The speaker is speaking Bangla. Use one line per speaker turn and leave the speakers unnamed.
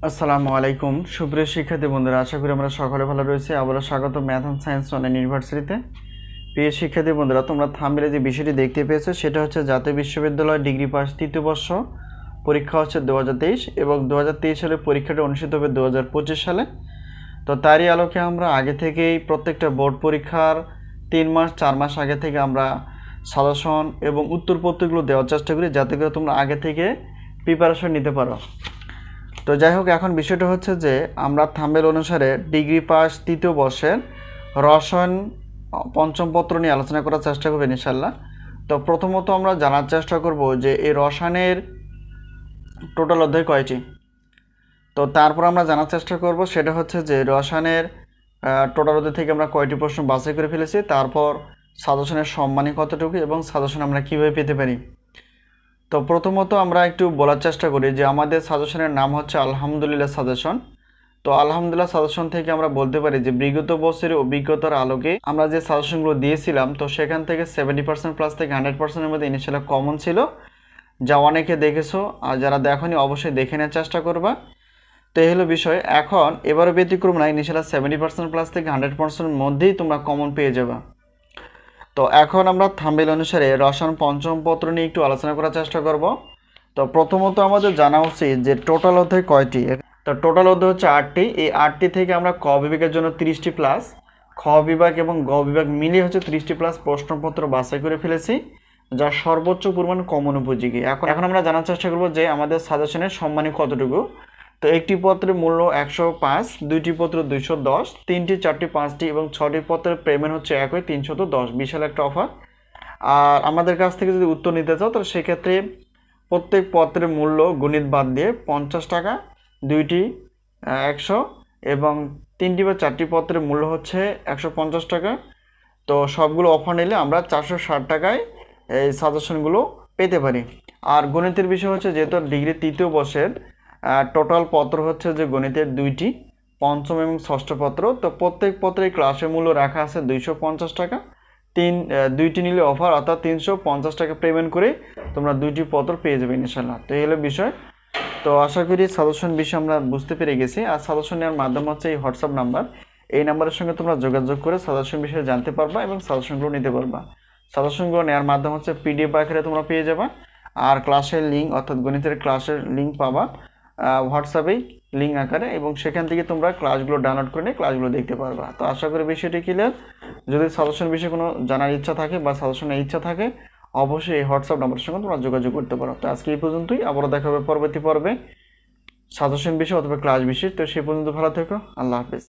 আসসালামু আলাইকুম সুপ্রিয় শিক্ষার্থী বন্ধুরা, আশা করি আমরা সকলে ভালো রয়েছে। আবারও স্বাগত ম্যাথ অ্যান্ড সায়েন্স অনলাইন ইউনিভার্সিটিতে। প্রিয় শিক্ষার্থী বন্ধুরা, তোমরা থাম্বনেলে যে বিষয়টি দেখতে পেয়েছো সেটা হচ্ছে জাতীয় বিশ্ববিদ্যালয় ডিগ্রি পাস তৃতীয় বর্ষ পরীক্ষা হচ্ছে 2023 এবং 2023 সালে পরীক্ষাটা অনুষ্ঠিত হবে 2025 সালে। তো তারই আলোকে আমরা আগে থেকেই প্রত্যেকটা বোর্ড পরীক্ষার 3 মাস 4 মাস আগে থেকে আমরা সাজেশন এবং উত্তরপত্রগুলো দেওয়ার চেষ্টা করি, যাতে করে তোমরা আগে থেকে প্রিপারেশন নিতে পারো। তো যাই হোক, এখন বিষয়টা হচ্ছে যে আমরা থাম্বনেল অনুসারে ডিগ্রি পাস তৃতীয় বর্ষের রসায়ন পঞ্চম পত্র নিয়ে আলোচনা করার চেষ্টা করবো ইনশাল্লাহ। তো প্রথমত আমরা জানার চেষ্টা করব যে এই রসায়নের টোটাল অধ্যায় কয়টি। তো তারপর আমরা জানার চেষ্টা করব সেটা হচ্ছে যে রসায়নের টোটাল অধ্যায় থেকে আমরা কয়টি প্রশ্ন বাছাই করে ফেলেছি, তারপর সাজেশনের সম্মানী কতটুকু এবং সাজেশন আমরা কীভাবে পেতে পারি। তো প্রথমত আমরা একটু বলার চেষ্টা করি যে আমাদের সাজেশনের নাম হচ্ছে আলহামদুলিল্লাহ সাজেশন। তো আলহামদুলিল্লাহ সাজেশন থেকে আমরা বলতে পারি যে বিগত বছরের অভিজ্ঞতার আলোকে আমরা যে সাজেশনগুলো দিয়েছিলাম, তো সেখান থেকে 70% প্লাস থেকে 100%-এর মধ্যে ইনিশিয়ালি কমন ছিল, যা অনেকে দেখেছো। আর যারা দেখোনি অবশ্যই দেখে নেওয়ার চেষ্টা করবা। তো এই হলো বিষয়। এখন এবারও ব্যতিক্রম না, ইনিশিয়ালি 70% প্লাস থেকে 100%-এর মধ্যেই তোমরা কমন পেয়ে যাবা। তো এখন আমরা থাম্বনেল অনুসারে রসায়ন পঞ্চম পত্র নিয়ে একটু আলোচনা করার চেষ্টা করব। তো প্রথমত আমাদের জানা উচিত যে টোটাল অধ্যায় কয়টি। তো টোটাল অধ্যায় হচ্ছে 8টি। এই 8টি থেকে আমরা ক বিভাগের জন্য 30টি প্লাস, খ বিভাগ এবং গ বিভাগ মিলিয়ে হচ্ছে 30টি প্লাস প্রশ্নপত্র বাছাই করে ফেলেছি, যা সর্বোচ্চ পরিমাণ কমন উপযোগী। এখন আমরা জানার চেষ্টা করব যে আমাদের সাজেশনের সম্মানী কতটুকু। তো একটি পত্রের মূল্য 105, দুইটি পত্র 210, তিনটি, চারটি, পাঁচটি এবং 6টি পত্রের পেমেন্ট হচ্ছে একই 310। বিশাল একটা অফার। আর আমাদের কাছ থেকে যদি উত্তর নিতে চাও তাহলে সেক্ষেত্রে প্রত্যেক পত্রের মূল্য গণিত বাদ দিয়ে 50 টাকা, দুইটি 100 এবং তিনটি বা চারটি পত্রের মূল্য হচ্ছে 150 টাকা। তো সবগুলো অফার নিলে আমরা 460 টাকায় এই সাজেশনগুলো পেতে পারি। আর গণিতের বিষয় হচ্ছে যেহেতু ডিগ্রি তৃতীয় বর্ষের টোটাল পত্র হচ্ছে যে গণিতের 2টি, পঞ্চম এবং ষষ্ঠ পত্র। তো প্রত্যেক পত্রের ক্লাসের মূল্য রাখা আছে 250 টাকা। দুইটি নিলে অফার, অর্থাৎ 350 টাকা পেমেন্ট করে তোমরা 2টি পত্র পেয়ে যাবে ইনশাল্লাহ। তো এই হলো বিষয়। তো আশা করি সাজেশন বিষয় আমরা বুঝতে পেরে গেছি। আর সাজেশন নেওয়ার মাধ্যম হচ্ছে এই হোয়াটসঅ্যাপ নাম্বার, এই নাম্বারের সঙ্গে তোমরা যোগাযোগ করে সাজেশন বিষয়ে জানতে পারবা এবং সাজেশনগুলো নিতে পারবা। সাজেশনগুলো নেওয়ার মাধ্যম হচ্ছে পিডিএফ আকারে তোমরা পেয়ে যাবা। আর ক্লাসের লিঙ্ক, অর্থাৎ গণিতের ক্লাসের লিঙ্ক পাবা হোয়াটসঅ্যাপেই লিঙ্ক আকারে, এবং সেখান থেকে তোমরা ক্লাসগুলো ডাউনলোড করে নিয়ে ক্লাসগুলো দেখতে পারবা। তো আশা করি বিষয়টি ক্লিয়ার। যদি সাজেশন বিষয়ে কোনো জানার ইচ্ছা থাকে বা সাজেশনের ইচ্ছা থাকে, অবশ্যই এই হোয়াটসঅ্যাপ নাম্বারের সঙ্গে তোমরা যোগাযোগ করতে পারো। তো আজকে এই পর্যন্তই, আবারও দেখা হবে পরবর্তী পর্বে সাজেশন বিষয় অথবা ক্লাস বিষয়। তো সেই পর্যন্ত ভালো থেকো, আল্লাহ হাফেজ।